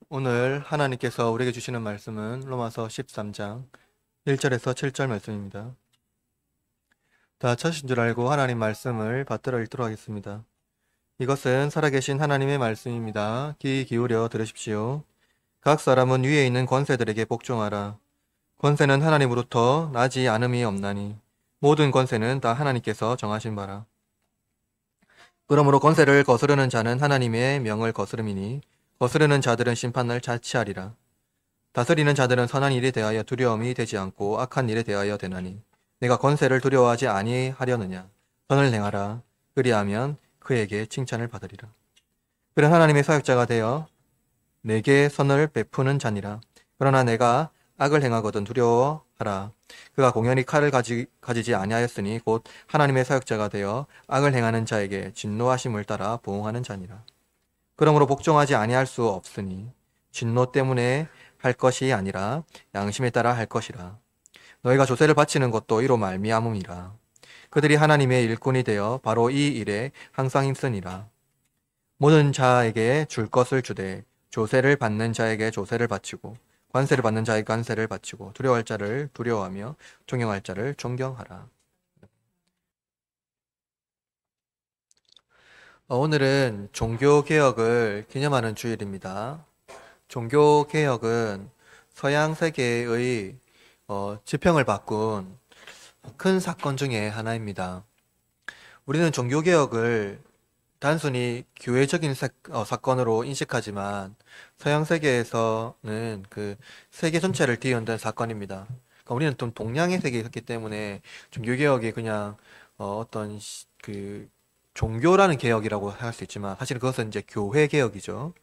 오늘 하나님께서 우리에게 주시는 말씀은 로마서 13장 1절에서 7절 말씀입니다. 다 찾으신 줄 알고 하나님 말씀을 받들어 읽도록 하겠습니다. 이것은 살아계신 하나님의 말씀입니다. 귀 기울여 들으십시오. 각 사람은 위에 있는 권세들에게 복종하라. 권세는 하나님으로부터 나지 않음이 없나니 모든 권세는 다 하나님께서 정하신 바라. 그러므로 권세를 거스르는 자는 하나님의 명을 거스름이니 거스르는 자들은 심판을 자취하리라. 다스리는 자들은 선한 일에 대하여 두려움이 되지 않고 악한 일에 대하여 되나니 내가 권세를 두려워하지 아니하려느냐. 선을 행하라. 그리하면 그에게 칭찬을 받으리라. 그는 하나님의 사역자가 되어 내게 선을 베푸는 자니라. 그러나 내가 악을 행하거든 두려워하라. 그가 공연히 칼을 가지지 아니하였으니 곧 하나님의 사역자가 되어 악을 행하는 자에게 진노하심을 따라 보응하는 자니라. 그러므로 복종하지 아니할 수 없으니 진노 때문에 할 것이 아니라 양심에 따라 할 것이라. 너희가 조세를 바치는 것도 이로 말미암음이라. 그들이 하나님의 일꾼이 되어 바로 이 일에 항상 힘쓰니라. 모든 자에게 줄 것을 주되 조세를 받는 자에게 조세를 바치고 관세를 받는 자에게 관세를 바치고 두려워할 자를 두려워하며 존경할 자를 존경하라. 오늘은 종교개혁을 기념하는 주일입니다. 종교개혁은 서양 세계의 지평을 바꾼 큰 사건 중에 하나입니다. 우리는 종교개혁을 단순히 교회적인 사건으로 인식하지만 서양 세계에서는 그 세계 전체를 뒤흔든 사건입니다. 그러니까 우리는 좀 동양의 세계였기 때문에 종교개혁이 그냥 어떤 그 종교라는 개혁이라고 할 수 있지만 사실 그것은 이제 교회 개혁이죠.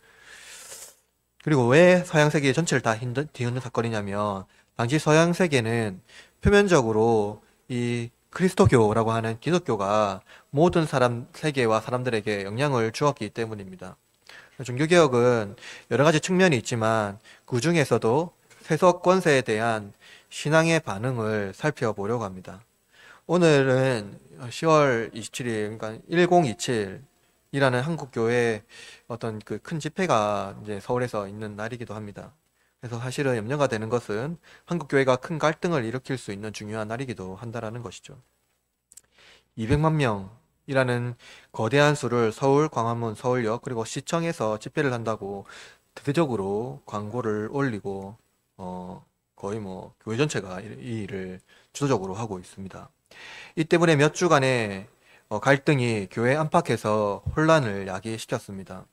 그리고 왜 서양 세계 전체를 다 뒤흔든 사건이냐면 당시 서양 세계는 표면적으로 이 그리스도교라고 하는 기독교가 모든 세계와 사람들에게 영향을 주었기 때문입니다. 종교개혁은 여러 가지 측면이 있지만 그 중에서도 세속 권세에 대한 신앙의 반응을 살펴보려고 합니다. 오늘은 10월 27일, 그러니까 1027이라는 한국교회 어떤 그 큰 집회가 이제 서울에서 있는 날이기도 합니다. 그래서 사실은 염려가 되는 것은 한국교회가 큰 갈등을 일으킬 수 있는 중요한 날이기도 한다라는 것이죠. 200만 명이라는 거대한 수를 서울, 광화문, 서울역 그리고 시청에서 집회를 한다고 대대적으로 광고를 올리고 거의 뭐 교회 전체가 이 일을 주도적으로 하고 있습니다. 이 때문에 몇 주간의 갈등이 교회 안팎에서 혼란을 야기시켰습니다.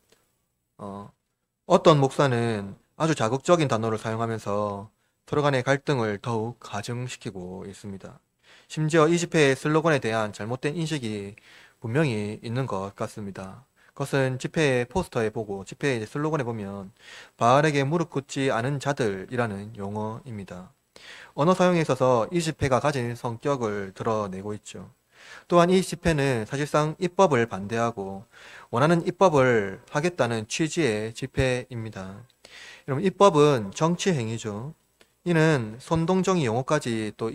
어떤 목사는 아주 자극적인 단어를 사용하면서 서로 간의 갈등을 더욱 가중시키고 있습니다. 심지어 이 집회의 슬로건에 대한 잘못된 인식이 분명히 있는 것 같습니다. 그것은 집회의 포스터에 보고 집회의 슬로건에 보면 바알에게 무릎 꿇지 않은 자들이라는 용어입니다. 언어 사용에 있어서 이 집회가 가진 성격을 드러내고 있죠. 또한 이 집회는 사실상 입법을 반대하고 원하는 입법을 하겠다는 취지의 집회입니다. 여러분, 입법은 정치 행위죠. 이는 선동정의 용어까지 또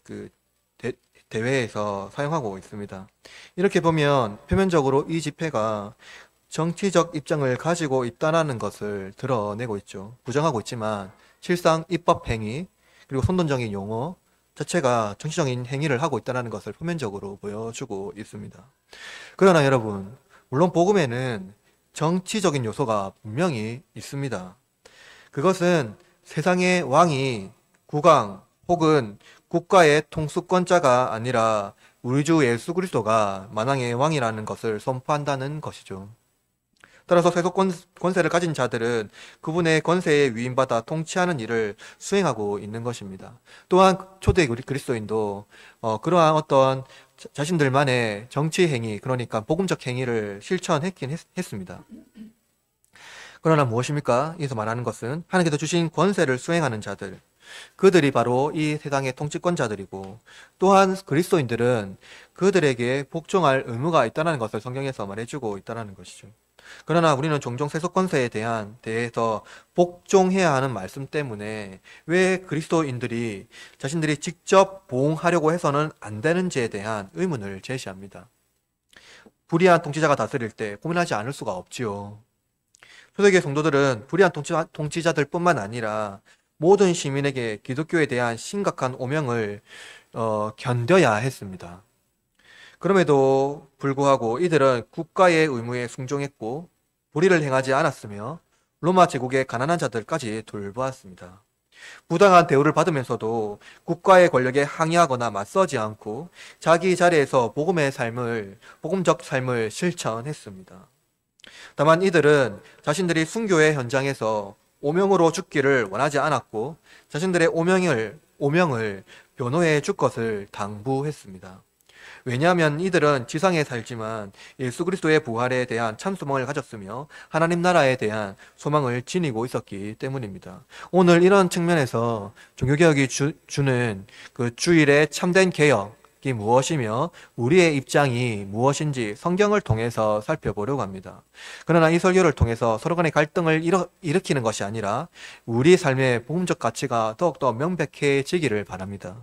그 대회에서 사용하고 있습니다. 이렇게 보면 표면적으로 이 집회가 정치적 입장을 가지고 있다는 것을 드러내고 있죠. 부정하고 있지만 실상 입법 행위 그리고 선동적인 용어 자체가 정치적인 행위를 하고 있다는 것을 표면적으로 보여주고 있습니다. 그러나 여러분, 물론 복음에는 정치적인 요소가 분명히 있습니다. 그것은 세상의 왕이 국왕 혹은 국가의 통수권자가 아니라 우리 주 예수 그리스도가 만왕의 왕이라는 것을 선포한다는 것이죠. 따라서 세속 권세를 가진 자들은 그분의 권세에 위임받아 통치하는 일을 수행하고 있는 것입니다. 또한 초대 그리스도인도 그러한 어떤 자신들만의 정치 행위, 그러니까 복음적 행위를 실천했긴 했습니다. 그러나 무엇입니까? 여기서 말하는 것은 하나님께서 주신 권세를 수행하는 자들, 그들이 바로 이 세상의 통치권자들이고, 또한 그리스도인들은 그들에게 복종할 의무가 있다는 것을 성경에서 말해주고 있다는 것이죠. 그러나 우리는 종종 세속 권세에 대해서 복종해야 하는 말씀 때문에 왜 그리스도인들이 자신들이 직접 보응하려고 해서는 안 되는지에 대한 의문을 제시합니다. 불의한 통치자가 다스릴 때 고민하지 않을 수가 없지요. 초대교회 성도들은 불의한 통치자들뿐만 아니라 모든 시민에게 기독교에 대한 심각한 오명을 견뎌야 했습니다. 그럼에도 불구하고 이들은 국가의 의무에 순종했고 불의를 행하지 않았으며 로마 제국의 가난한 자들까지 돌보았습니다. 부당한 대우를 받으면서도 국가의 권력에 항의하거나 맞서지 않고 자기 자리에서 복음적 삶을 실천했습니다. 다만 이들은 자신들이 순교의 현장에서 오명으로 죽기를 원하지 않았고 자신들의 오명을 변호해 줄 것을 당부했습니다. 왜냐하면 이들은 지상에 살지만 예수 그리스도의 부활에 대한 참 소망을 가졌으며 하나님 나라에 대한 소망을 지니고 있었기 때문입니다. 오늘 이런 측면에서 종교개혁이 주는 그 주일의 참된 개혁이 무엇이며 우리의 입장이 무엇인지 성경을 통해서 살펴보려고 합니다. 그러나 이 설교를 통해서 서로 간의 갈등을 일으키는 것이 아니라 우리 삶의 복음적 가치가 더욱더 명백해지기를 바랍니다.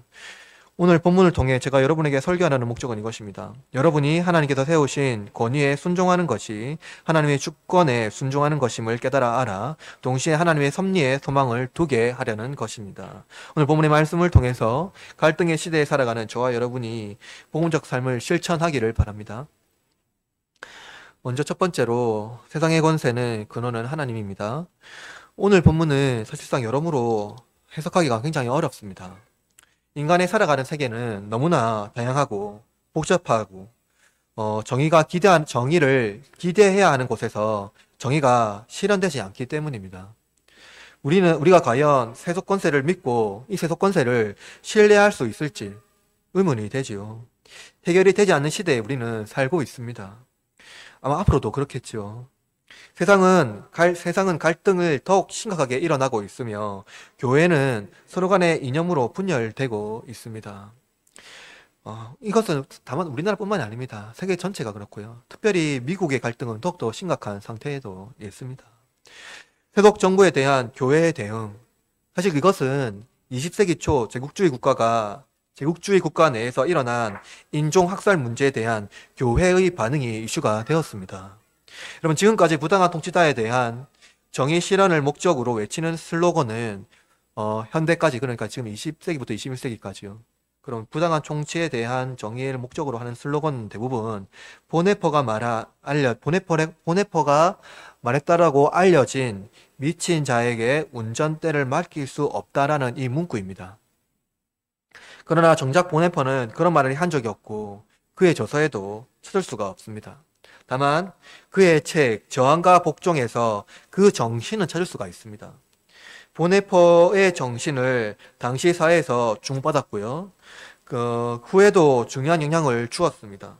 오늘 본문을 통해 제가 여러분에게 설교하는 목적은 이것입니다. 여러분이 하나님께서 세우신 권위에 순종하는 것이 하나님의 주권에 순종하는 것임을 깨달아 알아 동시에 하나님의 섭리에 소망을 두게 하려는 것입니다. 오늘 본문의 말씀을 통해서 갈등의 시대에 살아가는 저와 여러분이 복음적 삶을 실천하기를 바랍니다. 먼저 첫 번째로 세상의 권세는 근원은 하나님입니다. 오늘 본문은 사실상 여러모로 해석하기가 굉장히 어렵습니다. 인간의 살아가는 세계는 너무나 다양하고 복잡하고 정의를 기대해야 하는 곳에서 정의가 실현되지 않기 때문입니다. 우리가 과연 세속 권세를 믿고 이 세속 권세를 신뢰할 수 있을지 의문이 되지요. 해결이 되지 않는 시대에 우리는 살고 있습니다. 아마 앞으로도 그렇겠지요. 세상은 갈등을 더욱 심각하게 일어나고 있으며 교회는 서로 간의 이념으로 분열되고 있습니다. 이것은 다만 우리나라뿐만이 아닙니다. 세계 전체가 그렇고요. 특별히 미국의 갈등은 더욱더 심각한 상태에도 있습니다. 세속 정부에 대한 교회의 대응, 사실 이것은 20세기 초 제국주의 국가 내에서 일어난 인종학살 문제에 대한 교회의 반응이 이슈가 되었습니다. 여러분, 지금까지 부당한 통치자에 대한 정의 실현을 목적으로 외치는 슬로건은 현대까지, 그러니까 지금 20세기부터 21세기까지요. 그럼 부당한 통치에 대한 정의를 목적으로 하는 슬로건은 대부분 보네퍼가 말했다라고 알려진 미친 자에게 운전대를 맡길 수 없다라는 이 문구입니다. 그러나 정작 보네퍼는 그런 말을 한 적이 없고 그의 저서에도 찾을 수가 없습니다. 다만 그의 책 저항과 복종에서 그 정신은 찾을 수가 있습니다. 보네퍼의 정신을 당시 사회에서 주목받았고요. 그 후에도 중요한 영향을 주었습니다.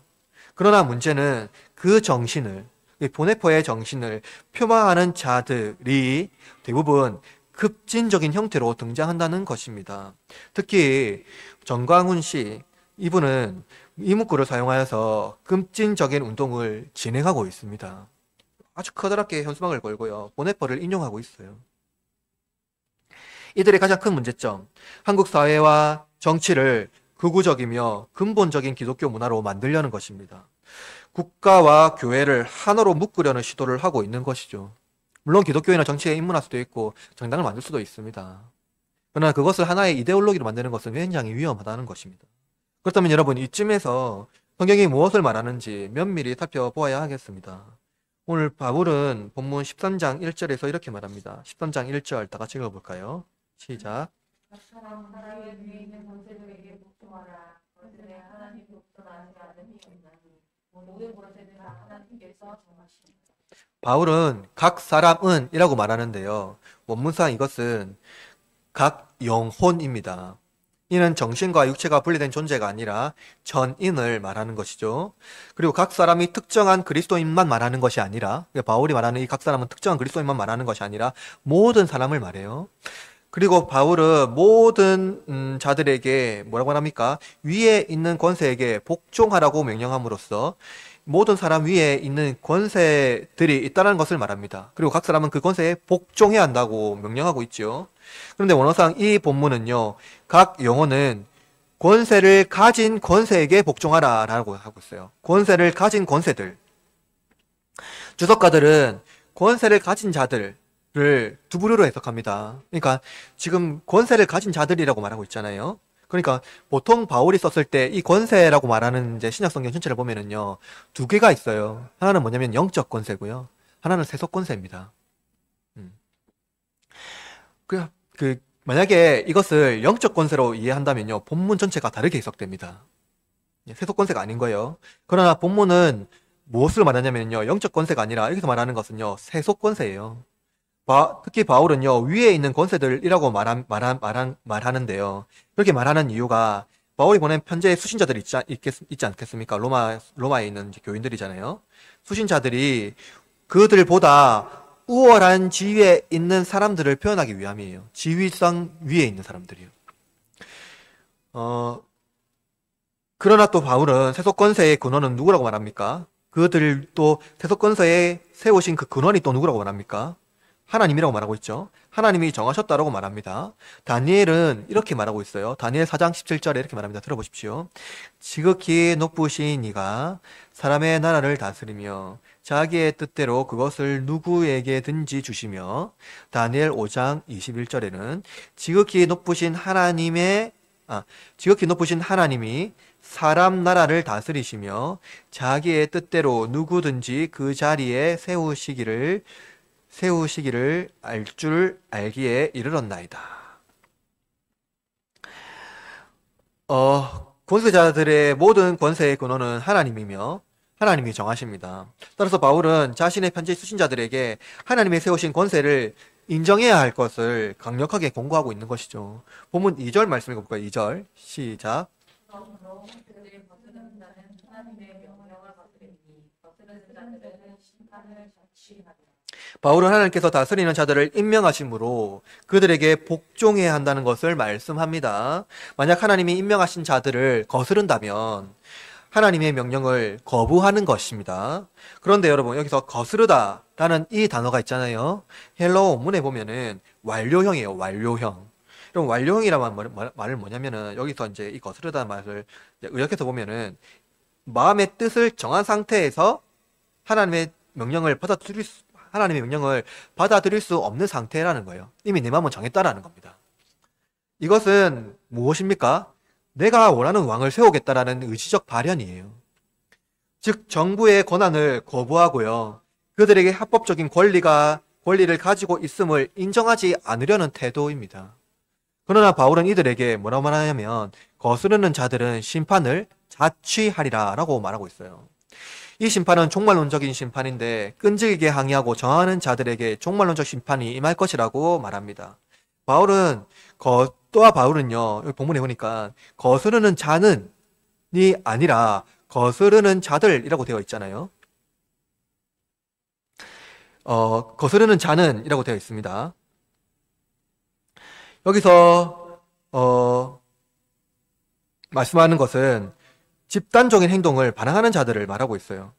그러나 문제는 그 정신을, 보네퍼의 정신을 표방하는 자들이 대부분 급진적인 형태로 등장한다는 것입니다. 특히 정광훈 씨, 이분은 이 문구를 사용하여서 급진적인 운동을 진행하고 있습니다. 아주 커다랗게 현수막을 걸고요. 보네퍼를 인용하고 있어요. 이들의 가장 큰 문제점, 한국 사회와 정치를 극우적이며 근본적인 기독교 문화로 만들려는 것입니다. 국가와 교회를 하나로 묶으려는 시도를 하고 있는 것이죠. 물론 기독교인은 정치에 입문할 수도 있고 정당을 만들 수도 있습니다. 그러나 그것을 하나의 이데올로기로 만드는 것은 굉장히 위험하다는 것입니다. 그렇다면 여러분, 이쯤에서 성경이 무엇을 말하는지 면밀히 살펴보아야 하겠습니다. 오늘 바울은 본문 13장 1절에서 이렇게 말합니다. 13장 1절 다 같이 읽어볼까요? 시작. 바울은 각 사람은 이라고 말하는데요. 원문상 이것은 각 영혼입니다. 이는 정신과 육체가 분리된 존재가 아니라 전인을 말하는 것이죠. 그리고 각 사람이 특정한 그리스도인만 말하는 것이 아니라, 바울이 말하는 이 각 사람은 특정한 그리스도인만 말하는 것이 아니라 모든 사람을 말해요. 그리고 바울은 모든 자들에게 뭐라고 합니까? 위에 있는 권세에게 복종하라고 명령함으로써 모든 사람 위에 있는 권세들이 있다는 것을 말합니다. 그리고 각 사람은 그 권세에 복종해야 한다고 명령하고 있죠. 그런데 원어상 이 본문은요, 각 영혼은 권세를 가진 권세에게 복종하라 라고 하고 있어요. 권세를 가진 권세들. 주석가들은 권세를 가진 자들을 두 부류로 해석합니다. 그러니까 지금 권세를 가진 자들이라고 말하고 있잖아요. 그러니까 보통 바울이 썼을 때 이 권세라고 말하는 이제 신약 성경 전체를 보면은요, 두 개가 있어요. 하나는 뭐냐면 영적 권세고요. 하나는 세속 권세입니다. 음. 만약에 이것을 영적 권세로 이해한다면요, 본문 전체가 다르게 해석됩니다. 세속 권세가 아닌 거예요. 그러나 본문은 무엇을 말하냐면요, 영적 권세가 아니라 여기서 말하는 것은요, 세속 권세예요. 특히 바울은요, 위에 있는 권세들이라고 말하는데요. 그렇게 말하는 이유가 바울이 보낸 편지의 수신자들이 있지 않겠습니까? 로마에 있는 교인들이잖아요. 수신자들이 그들보다 우월한 지위에 있는 사람들을 표현하기 위함이에요. 지위상 위에 있는 사람들이요. 그러나 또 바울은 세속 권세의 근원은 누구라고 말합니까? 그들 또 세속 권세에 세우신 그 근원이 또 누구라고 말합니까? 하나님이라고 말하고 있죠. 하나님이 정하셨다라고 말합니다. 다니엘은 이렇게 말하고 있어요. 다니엘 4장 17절에 이렇게 말합니다. 들어보십시오. 지극히 높으신 이가 사람의 나라를 다스리며 자기의 뜻대로 그것을 누구에게든지 주시며, 다니엘 5장 21절에는 지극히 높으신 하나님이 사람 나라를 다스리시며 자기의 뜻대로 누구든지 그 자리에 세우시기를 알 줄 알기에 이르렀나이다. 권세자들의 모든 권세의 근원은 하나님이며 하나님이 정하십니다. 따라서 바울은 자신의 편지 수신자들에게 하나님이 세우신 권세를 인정해야 할 것을 강력하게 권고하고 있는 것이죠. 본문 2절 말씀 읽어볼까요? 2절 시작. 그러므로 그들이 거스르는 자는 하나님의 명령을 거스르니 거스르는 자들은 심판을 자취하리라. 바울은 하나님께서 다스리는 자들을 임명하심으로 그들에게 복종해야 한다는 것을 말씀합니다. 만약 하나님이 임명하신 자들을 거스른다면 하나님의 명령을 거부하는 것입니다. 그런데 여러분, 여기서 거스르다라는 이 단어가 있잖아요. 헬라어 원문에 보면은 완료형이에요. 완료형. 그럼 완료형이라는 말은 뭐냐면은, 여기서 이제 이 거스르다는 말을 의역해서 보면은 마음의 뜻을 정한 상태에서 하나님의 명령을 받아들일 수 없는 상태라는 거예요. 이미 내 마음은 정했다라는 겁니다. 이것은 무엇입니까? 내가 원하는 왕을 세우겠다라는 의지적 발현이에요. 즉, 정부의 권한을 거부하고요, 그들에게 합법적인 권리를 가지고 있음을 인정하지 않으려는 태도입니다. 그러나 바울은 이들에게 뭐라고 말하냐면, 거스르는 자들은 심판을 자취하리라 라고 말하고 있어요. 이 심판은 종말론적인 심판인데, 끈질기게 항의하고 저항하는 자들에게 종말론적 심판이 임할 것이라고 말합니다. 바울은요, 여기 본문에 보니까 거스르는 자는이 아니라 거스르는 자들이라고 되어 있잖아요. 거스르는 자는이라고 되어 있습니다. 여기서 말씀하는 것은 집단적인 행동을 반항하는 자들을 말하고 있어요.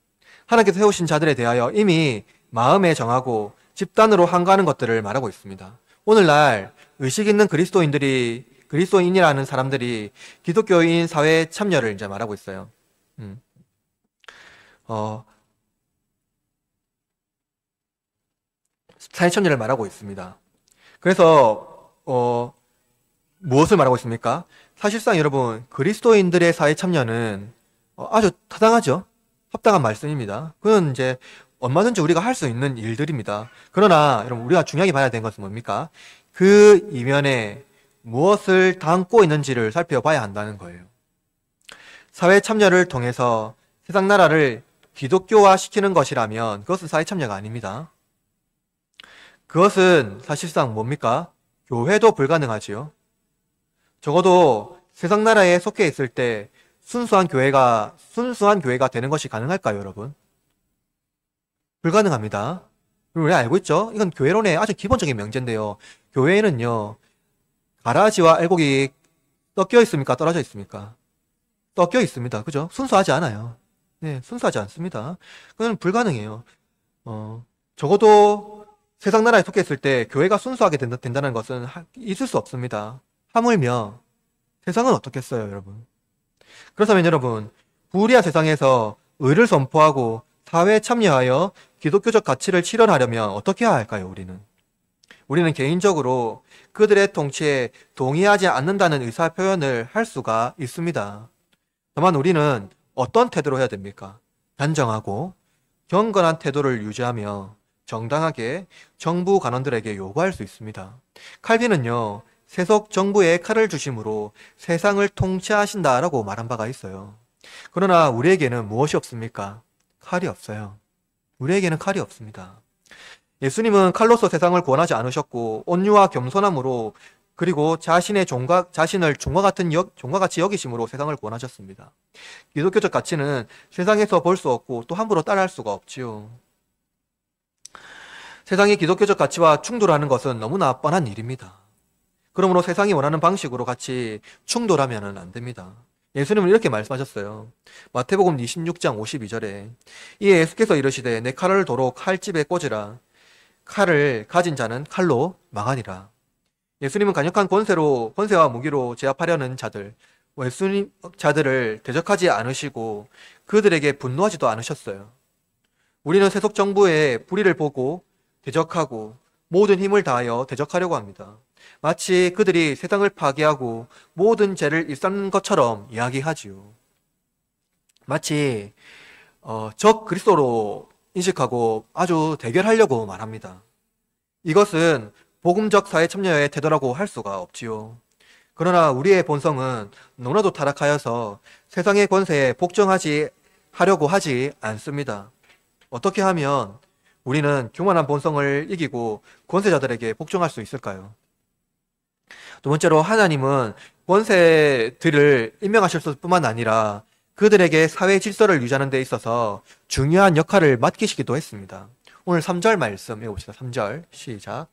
하나님께서 세우신 자들에 대하여 이미 마음에 정하고 집단으로 항거하는 것들을 말하고 있습니다. 오늘날 의식 있는 그리스도인이라는 사람들이 기독교인 사회 참여를 이제 말하고 있어요. 사회 참여를 말하고 있습니다. 그래서 무엇을 말하고 있습니까? 사실상 여러분, 그리스도인들의 사회 참여는 아주 타당하죠. 합당한 말씀입니다. 그건 이제 얼마든지 우리가 할 수 있는 일들입니다. 그러나 여러분, 우리가 중요하게 봐야 되는 것은 뭡니까? 그 이면에 무엇을 담고 있는지를 살펴봐야 한다는 거예요. 사회 참여를 통해서 세상 나라를 기독교화 시키는 것이라면 그것은 사회 참여가 아닙니다. 그것은 사실상 뭡니까? 교회도 불가능하지요. 적어도 세상 나라에 속해 있을 때 순수한 교회가 되는 것이 가능할까요, 여러분? 불가능합니다. 그리고 우리 알고 있죠? 이건 교회론의 아주 기본적인 명제인데요. 교회에는요, 가라지와 알곡이 섞여 있습니까? 떨어져 있습니까? 섞여 있습니다. 그죠? 순수하지 않아요. 네, 순수하지 않습니다. 그건 불가능해요. 적어도 세상 나라에 속해 있을 때 교회가 순수하게 된다는 것은 있을 수 없습니다. 하물며 세상은 어떻겠어요, 여러분? 그렇다면 여러분, 불의한 세상에서 의를 선포하고 사회에 참여하여 기독교적 가치를 실현하려면 어떻게 해야 할까요, 우리는 개인적으로 그들의 통치에 동의하지 않는다는 의사 표현을 할 수가 있습니다. 다만 우리는 어떤 태도로 해야 됩니까? 단정하고 경건한 태도를 유지하며 정당하게 정부 관원들에게 요구할 수 있습니다. 칼빈은요, 세속 정부에 칼을 주심으로 세상을 통치하신다라고 말한 바가 있어요. 그러나 우리에게는 무엇이 없습니까? 칼이 없어요. 우리에게는 칼이 없습니다. 예수님은 칼로서 세상을 구원하지 않으셨고 온유와 겸손함으로 그리고 자신을 종과 같이 여기심으로 세상을 구원하셨습니다. 기독교적 가치는 세상에서 볼 수 없고 또 함부로 따라할 수가 없지요. 세상이 기독교적 가치와 충돌하는 것은 너무나 뻔한 일입니다. 그러므로 세상이 원하는 방식으로 같이 충돌하면 안 됩니다. 예수님은 이렇게 말씀하셨어요. 마태복음 26장 52절에 이에 예수께서 이르시되 내 칼을 도로 칼집에 꽂으라. 칼을 가진 자는 칼로 망하니라. 예수님은 강력한 권세와 무기로 제압하려는 자들을 대적하지 않으시고 그들에게 분노하지도 않으셨어요. 우리는 세속 정부의 불의를 보고 대적하고 모든 힘을 다하여 대적하려고 합니다. 마치 그들이 세상을 파괴하고 모든 죄를 일삼는 것처럼 이야기하지요. 마치 적 그리스도로 인식하고 아주 대결하려고 말합니다. 이것은 복음적 사회 참여의 태도라고 할 수가 없지요. 그러나 우리의 본성은 너무나도 타락하여서 세상의 권세에 복종하려고 하지 않습니다. 어떻게 하면 우리는 교만한 본성을 이기고 권세자들에게 복종할 수 있을까요? 두 번째로 하나님은 권세들을 임명하실 뿐만 아니라 그들에게 사회 질서를 유지하는 데 있어서 중요한 역할을 맡기시기도 했습니다. 오늘 3절 말씀 읽어봅시다. 3절 시작.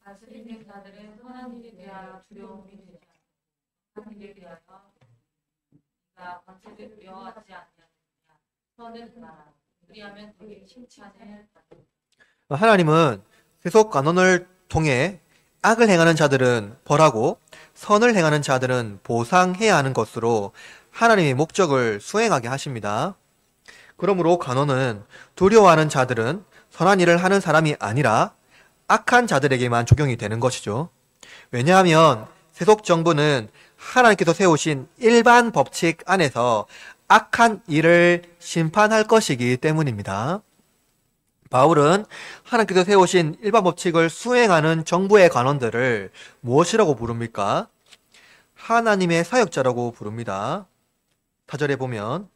다스리는 자들은 선한 일에 대하여 두려움이 되지 않고 선한 일에 대하여 네가 권세를 두려워하지 아니하느냐 선을 행하라. 그리하면 너희 칭찬을 받으리라. 하나님은 세속 관원을 통해 악을 행하는 자들은 벌하고 선을 행하는 자들은 보상해야 하는 것으로 하나님의 목적을 수행하게 하십니다. 그러므로 관원은 두려워하는 자들은 선한 일을 하는 사람이 아니라 악한 자들에게만 적용이 되는 것이죠. 왜냐하면 세속 정부는 하나님께서 세우신 일반 법칙 안에서 악한 일을 심판할 것이기 때문입니다. 바울은 하나님께서 세우신 일반 법칙을 수행하는 정부의 관원들을 무엇이라고 부릅니까? 하나님의 사역자라고 부릅니다. 4절에 보면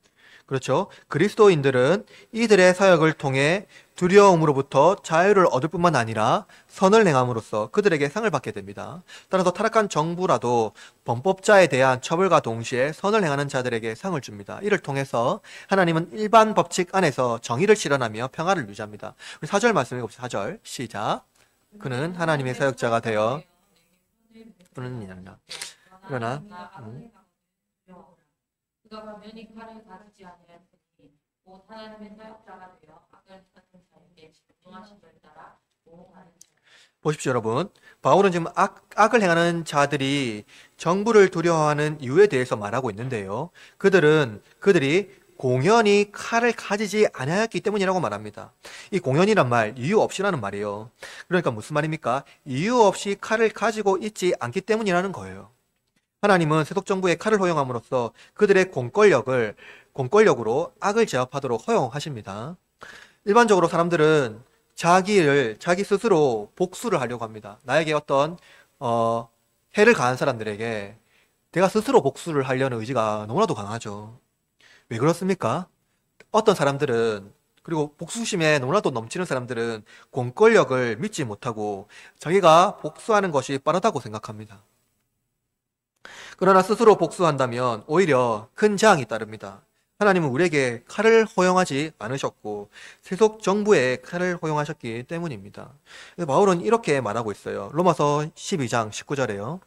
그렇죠. 그리스도인들은 이들의 사역을 통해 두려움으로부터 자유를 얻을 뿐만 아니라 선을 행함으로써 그들에게 상을 받게 됩니다. 따라서 타락한 정부라도 범법자에 대한 처벌과 동시에 선을 행하는 자들에게 상을 줍니다. 이를 통해서 하나님은 일반 법칙 안에서 정의를 실현하며 평화를 유지합니다. 우리 4절 말씀 읽어봅시다. 4절 시작. 그는 하나님의 사역자가 되어 그러나 그가 분명히 칼을 다루지 아니하였으니 곧 하나님의 사역자가 되어 악을 하는 자에게 집중하심을 따라 보호하는 자. 보십시오, 여러분. 바울은 지금 악을 행하는 자들이 정부를 두려워하는 이유에 대해서 말하고 있는데요. 그들이 공연히 칼을 가지지 아니하였기 때문이라고 말합니다. 이 공연이란 말, 이유 없이라는 말이에요. 그러니까 무슨 말입니까? 이유 없이 칼을 가지고 있지 않기 때문이라는 거예요. 하나님은 세속 정부의 칼을 허용함으로써 그들의 공권력으로 악을 제압하도록 허용하십니다. 일반적으로 사람들은 자기 스스로 복수를 하려고 합니다. 나에게 어떤 해를 가한 사람들에게 내가 스스로 복수를 하려는 의지가 너무나도 강하죠. 왜 그렇습니까? 어떤 사람들은, 그리고 복수심에 너무나도 넘치는 사람들은 공권력을 믿지 못하고 자기가 복수하는 것이 빠르다고 생각합니다. 그러나 스스로 복수한다면 오히려 큰 재앙이 따릅니다. 하나님은 우리에게 칼을 허용하지 않으셨고 세속 정부에 칼을 허용하셨기 때문입니다. 바울은 이렇게 말하고 있어요. 로마서 12장 19절에요.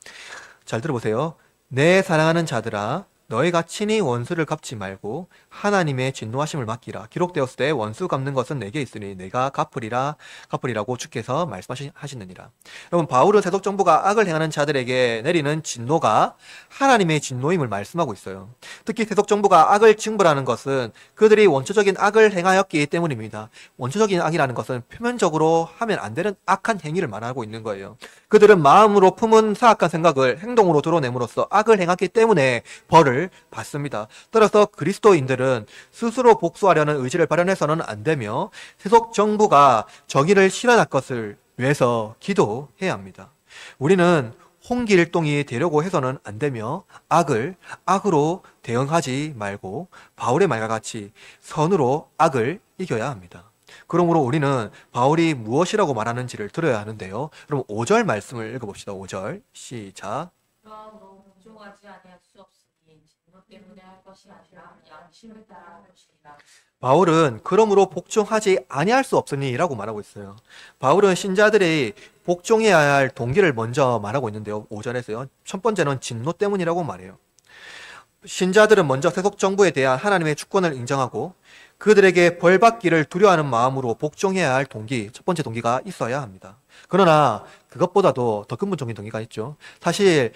잘 들어보세요. 내 사랑하는 자들아, 너희가 친히 원수를 갚지 말고 하나님의 진노하심을 맡기라. 기록되었을 때 원수 갚는 것은 내게 있으니 내가 갚으리라고 주께서 말씀하시느니라. 여러분, 바울은 세속 정부가 악을 행하는 자들에게 내리는 진노가 하나님의 진노임을 말씀하고 있어요. 특히 세속 정부가 악을 징벌하는 것은 그들이 원초적인 악을 행하였기 때문입니다. 원초적인 악이라는 것은 표면적으로 하면 안 되는 악한 행위를 말하고 있는 거예요. 그들은 마음으로 품은 사악한 생각을 행동으로 드러냄으로써 악을 행했기 때문에 벌을 받습니다. 따라서 그리스도인들은 스스로 복수하려는 의지를 발현해서는 안 되며 세속 정부가 정의를 실현할 것을 위해서 기도해야 합니다. 우리는 홍길동이 되려고 해서는 안 되며 악을 악으로 대응하지 말고 바울의 말과 같이 선으로 악을 이겨야 합니다. 그러므로 우리는 바울이 무엇이라고 말하는지를 들어야 하는데요. 그럼 5절 말씀을 읽어봅시다. 5절 시작. 그러므로 복종하지 아니할 수 없으니 진노 때문에 할 것이 아니라 양심을 따라 할 것이라. 바울은 그러므로 복종하지 아니할 수 없으니 라고 말하고 있어요. 바울은 신자들이 복종해야 할 동기를 먼저 말하고 있는데요. 5절에서요. 첫 번째는 진노 때문이라고 말해요. 신자들은 먼저 세속 정부에 대한 하나님의 주권을 인정하고 그들에게 벌받기를 두려워하는 마음으로 복종해야 할 동기, 첫 번째 동기가 있어야 합니다. 그러나 그것보다도 더 근본적인 동기가 있죠. 사실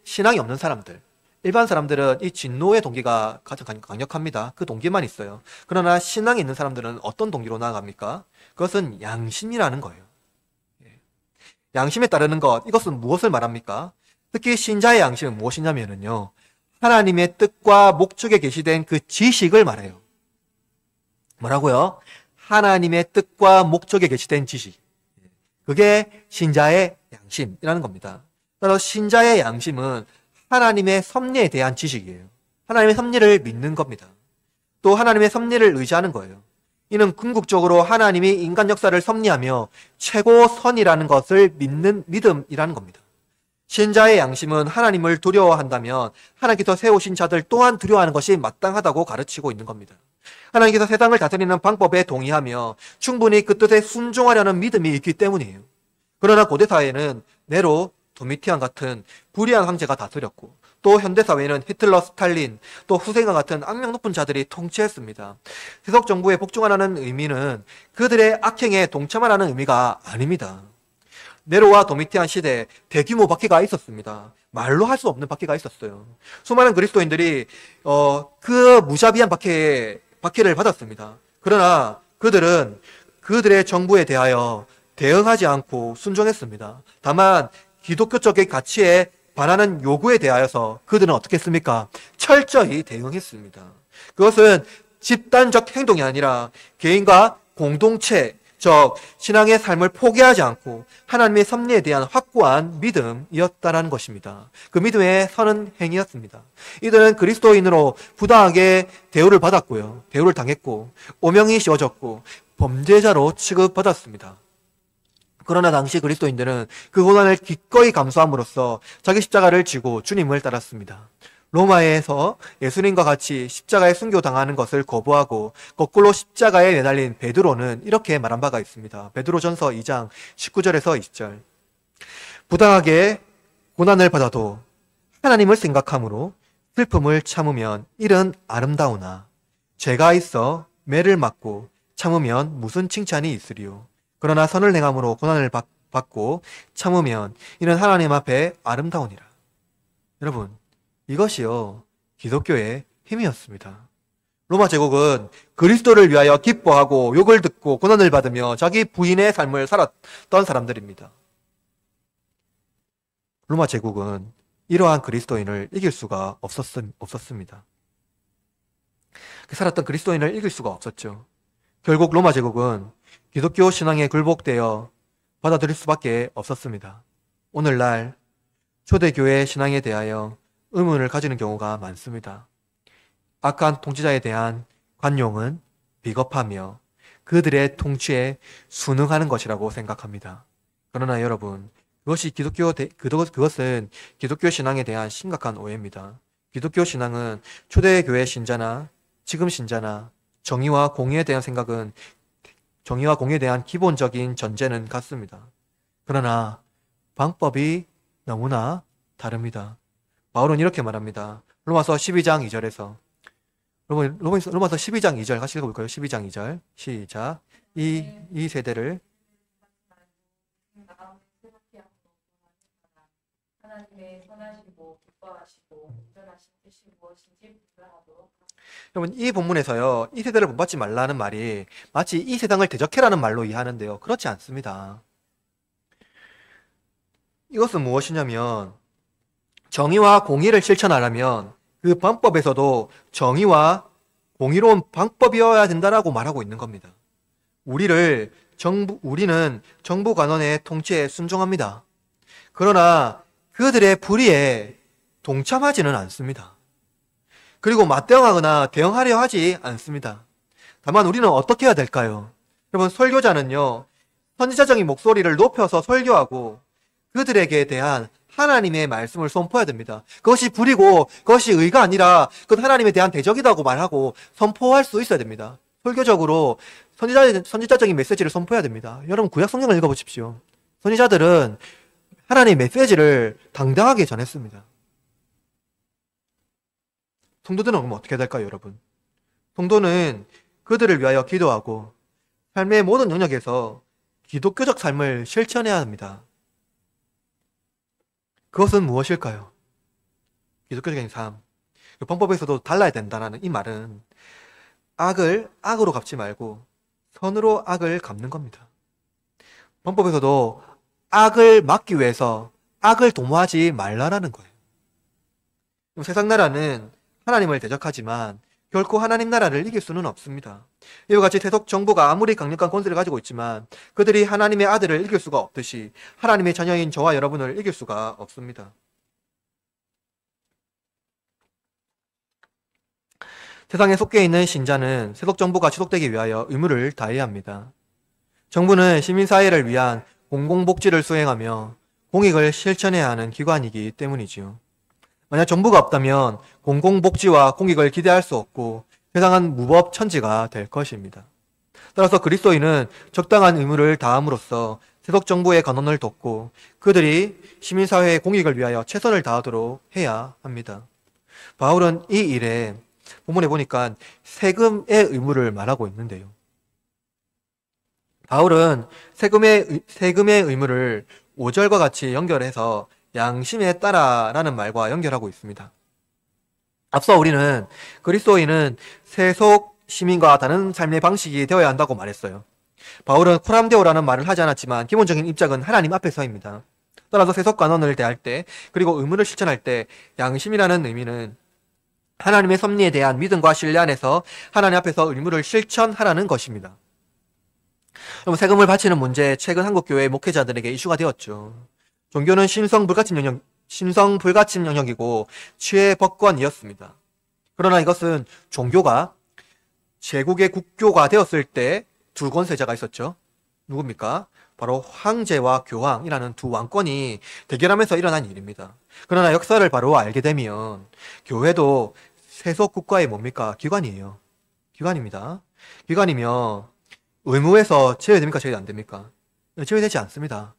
신앙이 없는 사람들, 일반 사람들은 이 진노의 동기가 가장 강력합니다. 그 동기만 있어요. 그러나 신앙이 있는 사람들은 어떤 동기로 나아갑니까? 그것은 양심이라는 거예요. 양심에 따르는 것, 이것은 무엇을 말합니까? 특히 신자의 양심은 무엇이냐면요, 하나님의 뜻과 목적에 계시된 그 지식을 말해요. 뭐라고요? 하나님의 뜻과 목적에 계시된 지식. 그게 신자의 양심이라는 겁니다. 따라서 신자의 양심은 하나님의 섭리에 대한 지식이에요. 하나님의 섭리를 믿는 겁니다. 또 하나님의 섭리를 의지하는 거예요. 이는 궁극적으로 하나님이 인간 역사를 섭리하며 최고 선이라는 것을 믿는 믿음이라는 겁니다. 신자의 양심은 하나님을 두려워한다면 하나님께서 세우신 자들 또한 두려워하는 것이 마땅하다고 가르치고 있는 겁니다. 하나님께서 세상을 다스리는 방법에 동의하며 충분히 그 뜻에 순종하려는 믿음이 있기 때문이에요. 그러나 고대 사회는 네로, 도미티안 같은 불의한 황제가 다스렸고 또 현대사회는 히틀러, 스탈린, 또 후세인과 같은 악명 높은 자들이 통치했습니다. 세속 정부에 복종하라는 의미는 그들의 악행에 동참하라는 의미가 아닙니다. 네로와 도미티안 시대에 대규모 박해가 있었습니다. 말로 할 수 없는 박해가 있었어요. 수많은 그리스도인들이 그 무자비한 박해를 받았습니다. 그러나 그들은 그들의 정부에 대하여 대응하지 않고 순종했습니다. 다만 기독교적인 가치에 반하는 요구에 대하여서 그들은 어떻게 했습니까? 철저히 대응했습니다. 그것은 집단적 행동이 아니라 개인과 공동체, 즉 신앙의 삶을 포기하지 않고 하나님의 섭리에 대한 확고한 믿음이었다는 것입니다. 그 믿음에 서는 행위였습니다. 이들은 그리스도인으로 부당하게 대우를 받았고요. 대우를 당했고 오명이 씌워졌고 범죄자로 취급받았습니다. 그러나 당시 그리스도인들은 그 고난을 기꺼이 감수함으로써 자기 십자가를 지고 주님을 따랐습니다. 로마에서 예수님과 같이 십자가에 순교당하는 것을 거부하고 거꾸로 십자가에 매달린 베드로는 이렇게 말한 바가 있습니다. 베드로전서 2장 19절에서 20절. 부당하게 고난을 받아도 하나님을 생각함으로 슬픔을 참으면 일은 아름다우나 죄가 있어 매를 맞고 참으면 무슨 칭찬이 있으리요. 그러나 선을 행함으로 고난을 받고 참으면 이는 하나님 앞에 아름다우니라. 여러분, 이것이요 기독교의 힘이었습니다. 로마 제국은 그리스도를 위하여 기뻐하고 욕을 듣고 고난을 받으며 자기 부인의 삶을 살았던 사람들입니다. 로마 제국은 이러한 그리스도인을 이길 수가 없었습니다. 살았던 그리스도인을 이길 수가 없었죠. 결국 로마 제국은 기독교 신앙에 굴복되어 받아들일 수밖에 없었습니다. 오늘날 초대교회 신앙에 대하여 의문을 가지는 경우가 많습니다. 악한 통치자에 대한 관용은 비겁하며 그들의 통치에 순응하는 것이라고 생각합니다. 그러나 여러분, 그것은 기독교 신앙에 대한 심각한 오해입니다. 기독교 신앙은 초대교회 신자나 지금 신자나 정의와 공의에 대한 기본적인 전제는 같습니다. 그러나 방법이 너무나 다릅니다. 바울은 이렇게 말합니다. 로마서 12장 2절에서 로마서 12장 2절 같이 읽어볼까요? 12장 2절 시작. 이 세대를 하나님의 선하시고 기뻐하시고 온전하신 뜻이 무엇인지 분별하도록. 여러분, 이 본문에서요, 이 세대를 본받지 말라는 말이 마치 이 세상을 대적해라는 말로 이해하는데요. 그렇지 않습니다. 이것은 무엇이냐면 정의와 공의를 실천하려면 그 방법에서도 정의와 공의로운 방법이어야 된다라고 말하고 있는 겁니다. 우리는 정부 관원의 통치에 순종합니다. 그러나 그들의 불의에 동참하지는 않습니다. 그리고 맞대응하거나 대응하려 하지 않습니다. 다만 우리는 어떻게 해야 될까요? 여러분, 설교자는요, 선지자적인 목소리를 높여서 설교하고 그들에게 대한 하나님의 말씀을 선포해야 됩니다. 그것이 불이고 그것이 의가 아니라 그것 하나님에 대한 대적이라고 말하고 선포할 수 있어야 됩니다. 설교적으로 선지자적인 메시지를 선포해야 됩니다. 여러분, 구약 성경을 읽어보십시오. 선지자들은 하나님의 메시지를 당당하게 전했습니다. 성도들은 그럼 어떻게 될까요, 여러분? 성도는 그들을 위하여 기도하고 삶의 모든 영역에서 기독교적 삶을 실천해야 합니다. 그것은 무엇일까요? 기독교적인 삶. 그 방법에서도 달라야 된다는 이 말은 악을 악으로 갚지 말고 선으로 악을 갚는 겁니다. 방법에서도 악을 막기 위해서 악을 도모하지 말라라는 거예요. 세상 나라는 하나님을 대적하지만 결코 하나님 나라를 이길 수는 없습니다. 이와 같이 세속 정부가 아무리 강력한 권세를 가지고 있지만 그들이 하나님의 아들을 이길 수가 없듯이 하나님의 자녀인 저와 여러분을 이길 수가 없습니다. 세상에 속해 있는 신자는 세속 정부가 지속되기 위하여 의무를 다해야 합니다. 정부는 시민사회를 위한 공공복지를 수행하며 공익을 실천해야 하는 기관이기 때문이지요. 만약 정부가 없다면 공공복지와 공익을 기대할 수 없고 세상은 무법천지가 될 것입니다. 따라서 그리스도인은 적당한 의무를 다함으로써 세속정부의 간원을 돕고 그들이 시민사회의 공익을 위하여 최선을 다하도록 해야 합니다. 바울은 이 일에 본문에 보니까 세금의 의무를 말하고 있는데요. 바울은 세금의 의무를 5절과 같이 연결해서 양심에 따라라는 말과 연결하고 있습니다. 앞서 우리는 그리스도인은 세속 시민과 다른 삶의 방식이 되어야 한다고 말했어요. 바울은 코람데오라는 말을 하지 않았지만 기본적인 입장은 하나님 앞에서입니다. 따라서 세속 관원을 대할 때 그리고 의무를 실천할 때 양심이라는 의미는 하나님의 섭리에 대한 믿음과 신뢰 안에서 하나님 앞에서 의무를 실천하라는 것입니다. 여러분, 세금을 바치는 문제 최근 한국 교회 목회자들에게 이슈가 되었죠. 종교는 신성 불가침 영역이고 취해법권이었습니다. 그러나 이것은 종교가 제국의 국교가 되었을 때 두 권세자가 있었죠. 누굽니까? 바로 황제와 교황이라는 두 왕권이 대결하면서 일어난 일입니다. 그러나 역사를 바로 알게 되면 교회도 세속 국가의 뭡니까? 기관이에요. 기관입니다. 기관이면 의무에서 제외됩니까? 제외 안 됩니까? 제외되지 않습니다.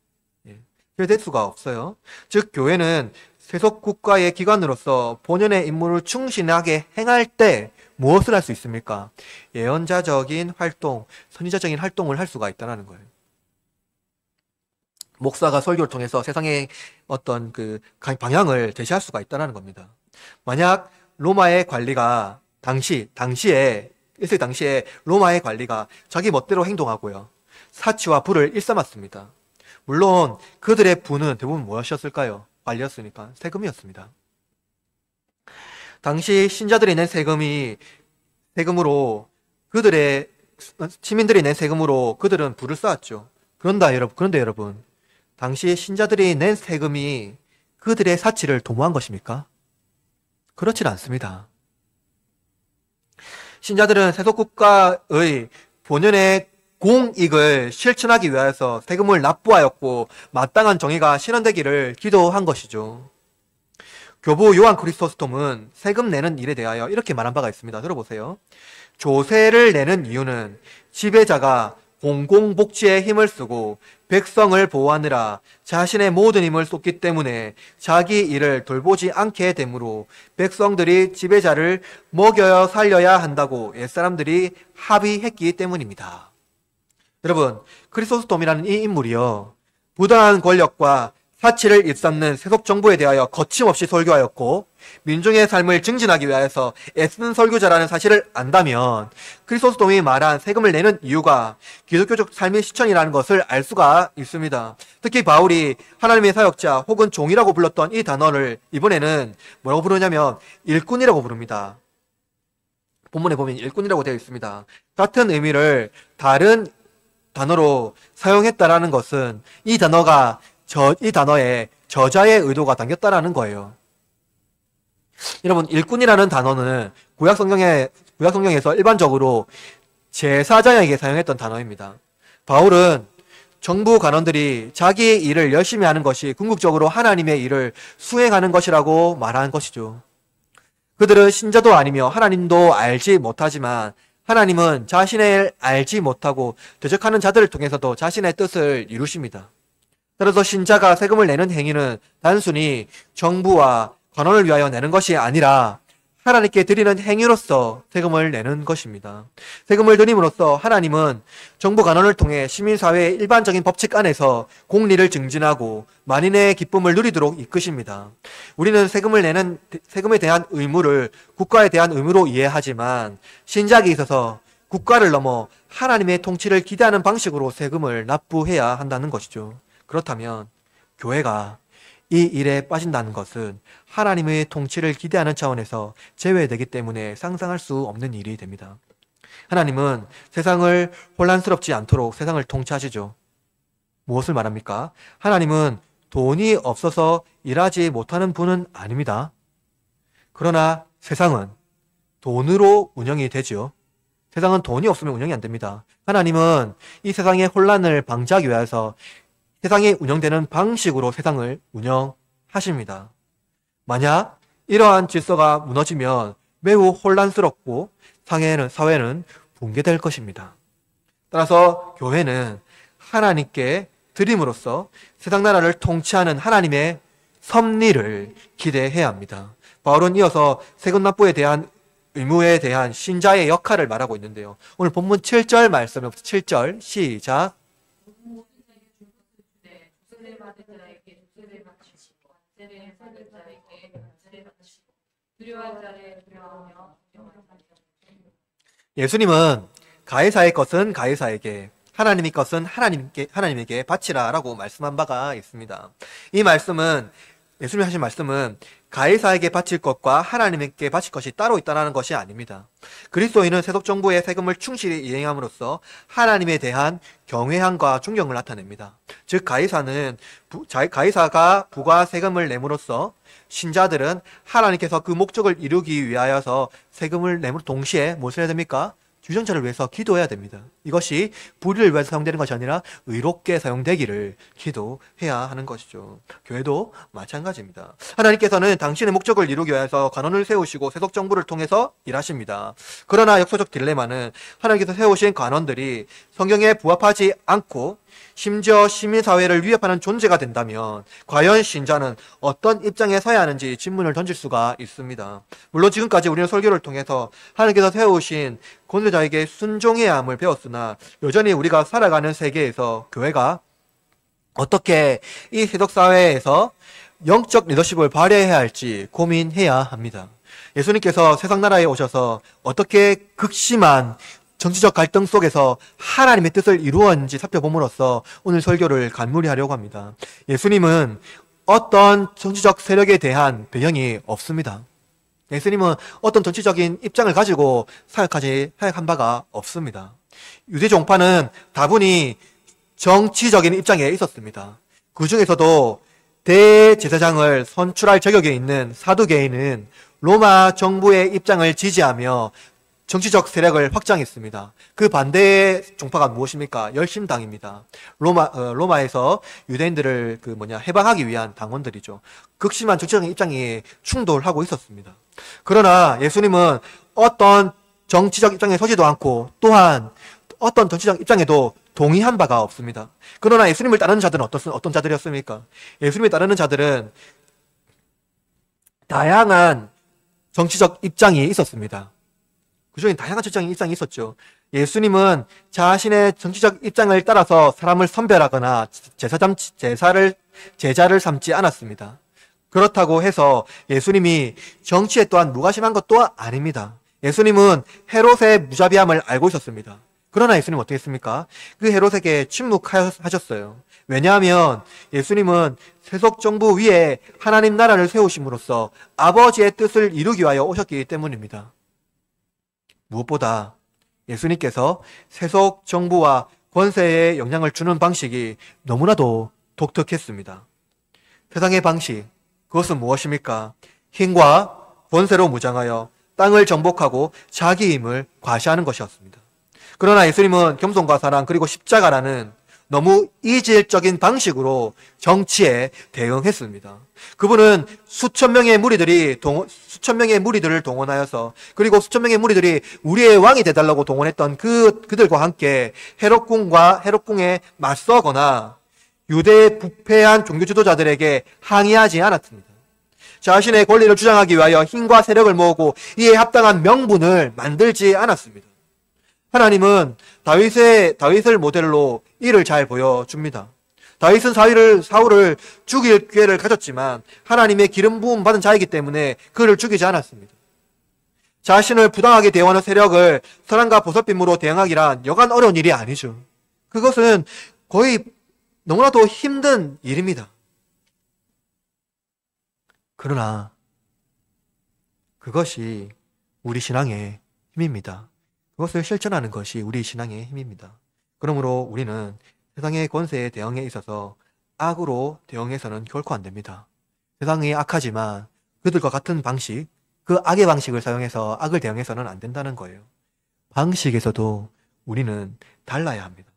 제외될 수가 없어요. 즉 교회는 세속 국가의 기관으로서 본연의 임무를 충실하게 행할 때 무엇을 할 수 있습니까? 예언자적인 활동, 선지자적인 활동을 할 수가 있다는 거예요. 목사가 설교를 통해서 세상의 어떤 그 방향을 제시할 수가 있다는 겁니다. 만약 로마의 관리가 당시에 로마의 관리가 자기 멋대로 행동하고요. 사치와 부를 일삼았습니다. 물론 그들의 부는 대부분 무엇이었을까요? 관리였으니까 세금이었습니다. 당시 신자들이 낸 세금으로 시민들이 낸 세금으로 그들은 부를 쌓았죠. 그런데 여러분, 당시 신자들이 낸 세금이 그들의 사치를 도모한 것입니까? 그렇진 않습니다. 신자들은 세속국가의 본연의 공익을 실천하기 위해서 세금을 납부하였고 마땅한 정의가 실현되기를 기도한 것이죠. 교부 요한 크리소스톰은 세금 내는 일에 대하여 이렇게 말한 바가 있습니다. 들어보세요. 조세를 내는 이유는 지배자가 공공복지에 힘을 쓰고 백성을 보호하느라 자신의 모든 힘을 쏟기 때문에 자기 일을 돌보지 않게 되므로 백성들이 지배자를 먹여 살려야 한다고 옛사람들이 합의했기 때문입니다. 여러분, 크리소스톰이라는 이 인물이요, 부당한 권력과 사치를 일삼는 세속 정부에 대하여 거침없이 설교하였고 민중의 삶을 증진하기 위하여서 애쓰는 설교자라는 사실을 안다면 크리소스톰이 말한 세금을 내는 이유가 기독교적 삶의 실천이라는 것을 알 수가 있습니다. 특히 바울이 하나님의 사역자 혹은 종이라고 불렀던 이 단어를 이번에는 뭐라고 부르냐면 일꾼이라고 부릅니다. 본문에 보면 일꾼이라고 되어 있습니다. 같은 의미를 다른 단어로 사용했다라는 것은 이 단어에 저자의 의도가 담겼다라는 거예요. 여러분, 일꾼이라는 단어는 구약 성경에서 일반적으로 제사장에게 사용했던 단어입니다. 바울은 정부 관원들이 자기의 일을 열심히 하는 것이 궁극적으로 하나님의 일을 수행하는 것이라고 말한 것이죠. 그들은 신자도 아니며 하나님도 알지 못하지만 하나님은 자신을 알지 못하고 대적하는 자들을 통해서도 자신의 뜻을 이루십니다. 따라서 신자가 세금을 내는 행위는 단순히 정부와 관원을 위하여 내는 것이 아니라 하나님께 드리는 행위로서 세금을 내는 것입니다. 세금을 드림으로써 하나님은 정부 관원을 통해 시민사회의 일반적인 법칙 안에서 공리를 증진하고 만인의 기쁨을 누리도록 이끄십니다. 우리는 세금에 대한 의무를 국가에 대한 의무로 이해하지만 신작에 있어서 국가를 넘어 하나님의 통치를 기대하는 방식으로 세금을 납부해야 한다는 것이죠. 그렇다면 교회가 이 일에 빠진다는 것은 하나님의 통치를 기대하는 차원에서 제외되기 때문에 상상할 수 없는 일이 됩니다. 하나님은 세상을 혼란스럽지 않도록 세상을 통치하시죠. 무엇을 말합니까? 하나님은 돈이 없어서 일하지 못하는 분은 아닙니다. 그러나 세상은 돈으로 운영이 되죠. 세상은 돈이 없으면 운영이 안 됩니다. 하나님은 이 세상의 혼란을 방지하기 위해서 세상이 운영되는 방식으로 세상을 운영하십니다. 만약 이러한 질서가 무너지면 매우 혼란스럽고 사회는 붕괴될 것입니다. 따라서 교회는 하나님께 드림으로써 세상 나라를 통치하는 하나님의 섭리를 기대해야 합니다. 바울은 이어서 세금 납부에 대한 의무에 대한 신자의 역할을 말하고 있는데요. 오늘 본문 7절 말씀을 7절 시작. 예수님은 가이사의 것은 가이사에게, 하나님의 것은 하나님에게 바치라라고 말씀한 바가 있습니다. 이 말씀은, 예수님이 하신 말씀은 가이사에게 바칠 것과 하나님께 바칠 것이 따로 있다는 것이 아닙니다. 그리스도인은 세속 정부의 세금을 충실히 이행함으로써 하나님에 대한 경외함과 존경을 나타냅니다. 즉 가이사가 부가 세금을 내므로써 신자들은 하나님께서 그 목적을 이루기 위하여서 세금을 내므로 동시에 무엇을 해야 됩니까? 유전자를 위해서 기도해야 됩니다. 이것이 불의를 위해서 사용되는 것이 아니라 의롭게 사용되기를 기도해야 하는 것이죠. 교회도 마찬가지입니다. 하나님께서는 당신의 목적을 이루기 위해서 관원을 세우시고 세속 정부를 통해서 일하십니다. 그러나 역사적 딜레마는 하나님께서 세우신 관원들이 성경에 부합하지 않고 심지어 시민사회를 위협하는 존재가 된다면 과연 신자는 어떤 입장에 서야 하는지 질문을 던질 수가 있습니다. 물론 지금까지 우리는 설교를 통해서 하나님께서 세우신 권세자에게 순종해야 함을 배웠으나 여전히 우리가 살아가는 세계에서 교회가 어떻게 이 세속사회에서 영적 리더십을 발휘해야 할지 고민해야 합니다. 예수님께서 세상 나라에 오셔서 어떻게 극심한 정치적 갈등 속에서 하나님의 뜻을 이루었는지 살펴봄으로써 오늘 설교를 간무리하려고 합니다. 예수님은 어떤 정치적 세력에 대한 배경이 없습니다. 예수님은 어떤 정치적인 입장을 가지고 사역한 바가 없습니다. 유대 종파는 다분히 정치적인 입장에 있었습니다. 그 중에서도 대제사장을 선출할 자격에 있는 사두개인은 로마 정부의 입장을 지지하며 정치적 세력을 확장했습니다. 그 반대의 종파가 무엇입니까? 열심당입니다. 로마에서 유대인들을 해방하기 위한 당원들이죠. 극심한 정치적인 입장이 충돌하고 있었습니다. 그러나 예수님은 어떤 정치적 입장에 서지도 않고 또한 어떤 정치적 입장에도 동의한 바가 없습니다. 그러나 예수님을 따르는 자들은 어떤 자들이었습니까? 예수님을 따르는 자들은 다양한 정치적 입장이 있었습니다. 그중에 다양한 정치적 입장이 있었죠. 예수님은 자신의 정치적 입장을 따라서 사람을 선별하거나 제자를 삼지 않았습니다. 그렇다고 해서 예수님이 정치에 또한 무관심한 것도 아닙니다. 예수님은 헤롯의 무자비함을 알고 있었습니다. 그러나 예수님은 어떻게 했습니까? 그 헤롯에게 침묵하셨어요. 왜냐하면 예수님은 세속 정부 위에 하나님 나라를 세우심으로써 아버지의 뜻을 이루기 위하여 오셨기 때문입니다. 무엇보다 예수님께서 세속 정부와 권세에 영향을 주는 방식이 너무나도 독특했습니다. 세상의 방식, 그것은 무엇입니까? 힘과 권세로 무장하여 땅을 정복하고 자기 힘을 과시하는 것이었습니다. 그러나 예수님은 겸손과 사랑 그리고 십자가라는 너무 이질적인 방식으로 정치에 대응했습니다. 그분은 수천 명의 무리들을 동원하여서 그리고 수천 명의 무리들이 우리의 왕이 되달라고 동원했던 그들과 함께 헤롯궁에 맞서거나 유대의 부패한 종교 지도자들에게 항의하지 않았습니다. 자신의 권리를 주장하기 위하여 힘과 세력을 모으고 이에 합당한 명분을 만들지 않았습니다. 하나님은 다윗을 모델로 이를 잘 보여줍니다. 다윗은 사울을 죽일 기회를 가졌지만 하나님의 기름 부음 받은 자이기 때문에 그를 죽이지 않았습니다. 자신을 부당하게 대우하는 세력을 선함과 보살핌으로 대응하기란 여간 어려운 일이 아니죠. 그것은 거의 너무나도 힘든 일입니다. 그러나 그것이 우리 신앙의 힘입니다. 그것을 실천하는 것이 우리 신앙의 힘입니다. 그러므로 우리는 세상의 권세에 대응에 있어서 악으로 대응해서는 결코 안 됩니다. 세상이 악하지만 그들과 같은 방식, 그 악의 방식을 사용해서 악을 대응해서는 안 된다는 거예요. 방식에서도 우리는 달라야 합니다.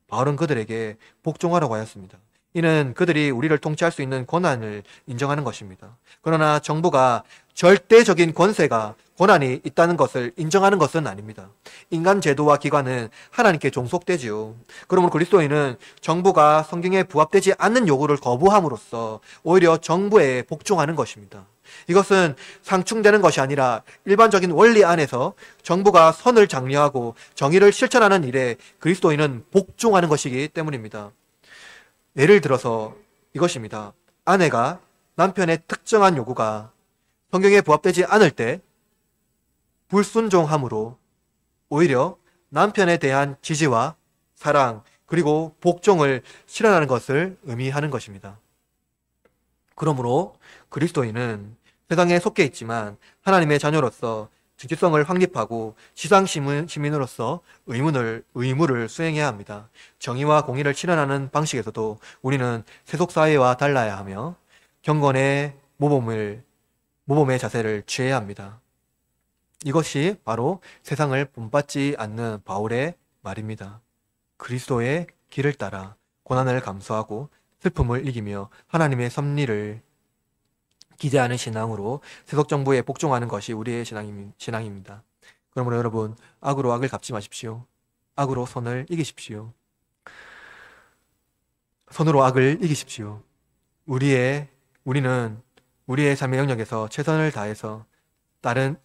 바울은 그들에게 복종하라고 하였습니다. 이는 그들이 우리를 통치할 수 있는 권한을 인정하는 것입니다. 그러나 정부가 절대적인 권한이 있다는 것을 인정하는 것은 아닙니다. 인간 제도와 기관은 하나님께 종속되지요. 그러므로 그리스도인은 정부가 성경에 부합되지 않는 요구를 거부함으로써 오히려 정부에 복종하는 것입니다. 이것은 상충되는 것이 아니라 일반적인 원리 안에서 정부가 선을 장려하고 정의를 실천하는 일에 그리스도인은 복종하는 것이기 때문입니다. 예를 들어서 이것입니다. 아내가 남편의 특정한 요구가 성경에 부합되지 않을 때 불순종함으로 오히려 남편에 대한 지지와 사랑 그리고 복종을 실현하는 것을 의미하는 것입니다. 그러므로 그리스도인은 세상에 속해 있지만 하나님의 자녀로서 정체성을 확립하고 지상 시민으로서 의무를 수행해야 합니다. 정의와 공의를 실현하는 방식에서도 우리는 세속 사회와 달라야 하며 경건의 모범의 자세를 취해야 합니다. 이것이 바로 세상을 본받지 않는 바울의 말입니다. 그리스도의 길을 따라 고난을 감수하고 슬픔을 이기며 하나님의 섭리를 기대하는 신앙으로 세속 정부에 복종하는 것이 우리의 신앙입니다. 그러므로 여러분, 악으로 악을 갚지 마십시오. 악으로 선을 이기십시오. 선으로 악을 이기십시오. 우리는 우리의 삶의 영역에서 최선을 다해서 다른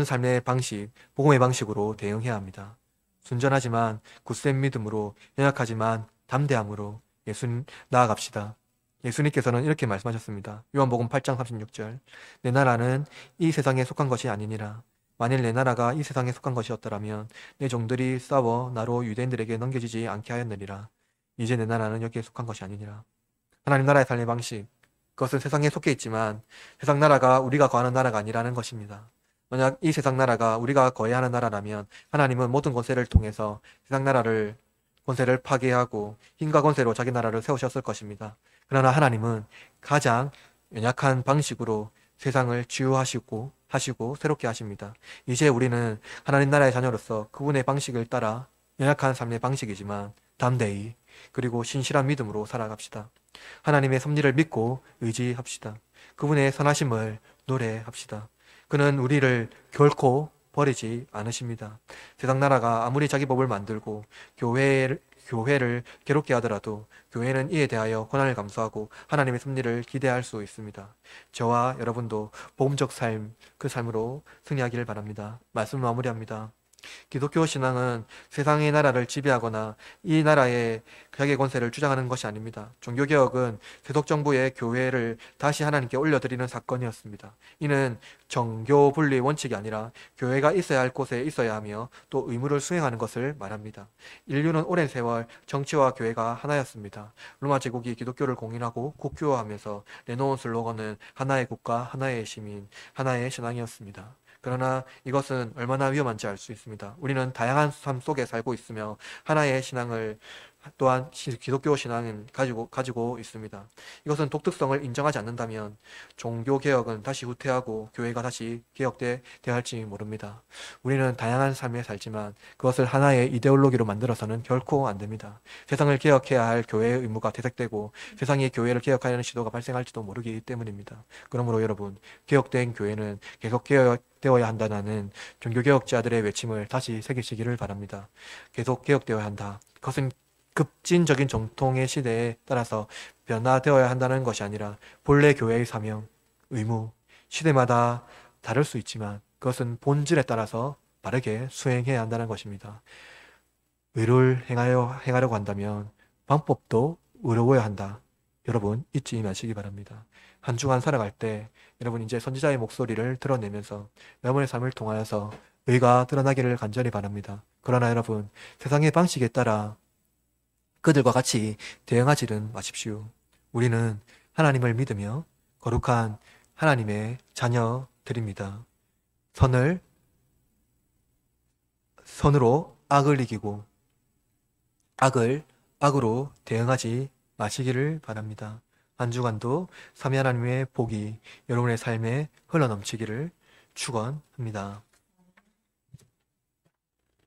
삶의 방식, 복음의 방식으로 대응해야 합니다. 순전하지만 굳센 믿음으로, 연약하지만 담대함으로 예수님 나아갑시다. 예수님께서는 이렇게 말씀하셨습니다. 요한복음 8장 36절. 내 나라는 이 세상에 속한 것이 아니니라. 만일 내 나라가 이 세상에 속한 것이었더라면 내 종들이 싸워 나로 유대인들에게 넘겨지지 않게 하였느니라. 이제 내 나라는 여기에 속한 것이 아니니라. 하나님 나라의 삶의 방식, 그것은 세상에 속해 있지만 세상 나라가 우리가 거하는 나라가 아니라는 것입니다. 만약 이 세상 나라가 우리가 거해야 하는 나라라면 하나님은 모든 권세를 통해서 세상 권세를 파괴하고 힘과 권세로 자기 나라를 세우셨을 것입니다. 그러나 하나님은 가장 연약한 방식으로 세상을 치유하시고 새롭게 하십니다. 이제 우리는 하나님 나라의 자녀로서 그분의 방식을 따라 연약한 삶의 방식이지만 담대히 그리고 신실한 믿음으로 살아갑시다. 하나님의 섭리를 믿고 의지합시다. 그분의 선하심을 노래합시다. 그는 우리를 결코 버리지 않으십니다. 세상 나라가 아무리 자기 법을 만들고 교회를 괴롭게 하더라도 교회는 이에 대하여 고난을 감수하고 하나님의 섭리를 기대할 수 있습니다. 저와 여러분도 복음적 삶, 그 삶으로 승리하기를 바랍니다. 말씀 마무리합니다. 기독교 신앙은 세상의 나라를 지배하거나 이 나라의 자기 권세를 주장하는 것이 아닙니다. 종교개혁은 세속정부의 교회를 다시 하나님께 올려드리는 사건이었습니다. 이는 정교 분리 원칙이 아니라 교회가 있어야 할 곳에 있어야 하며 또 의무를 수행하는 것을 말합니다. 인류는 오랜 세월 정치와 교회가 하나였습니다. 로마 제국이 기독교를 공인하고 국교화하면서 내놓은 슬로건은 하나의 국가, 하나의 시민, 하나의 신앙이었습니다. 그러나 이것은 얼마나 위험한지 알 수 있습니다. 우리는 다양한 삶 속에 살고 있으며 하나의 신앙을 또한 기독교 신앙은 가지고 있습니다. 이것은 독특성을 인정하지 않는다면 종교개혁은 다시 후퇴하고 교회가 다시 개혁돼야 할지 모릅니다. 우리는 다양한 삶에 살지만 그것을 하나의 이데올로기로 만들어서는 결코 안 됩니다. 세상을 개혁해야 할 교회의 의무가 퇴색되고 세상이 교회를 개혁하려는 시도가 발생할지도 모르기 때문입니다. 그러므로 여러분, 개혁된 교회는 계속 개혁되어야 한다는 종교개혁자들의 외침을 다시 새기시기를 바랍니다. 계속 개혁되어야 한다. 그것은 급진적인 정통의 시대에 따라서 변화되어야 한다는 것이 아니라 본래 교회의 사명, 의무, 시대마다 다를 수 있지만 그것은 본질에 따라서 바르게 수행해야 한다는 것입니다. 의를 행하려고 한다면 방법도 의로워야 한다. 여러분 잊지 마시기 바랍니다. 한 주간 살아갈 때 여러분 이제 선지자의 목소리를 드러내면서 여러분의 삶을 통하여서 의가 드러나기를 간절히 바랍니다. 그러나 여러분, 세상의 방식에 따라 그들과 같이 대응하지는 마십시오. 우리는 하나님을 믿으며 거룩한 하나님의 자녀들입니다. 선으로 악을 이기고 악을 악으로 대응하지 마시기를 바랍니다. 한 주간도 삼위 하나님의 복이 여러분의 삶에 흘러넘치기를 축원합니다.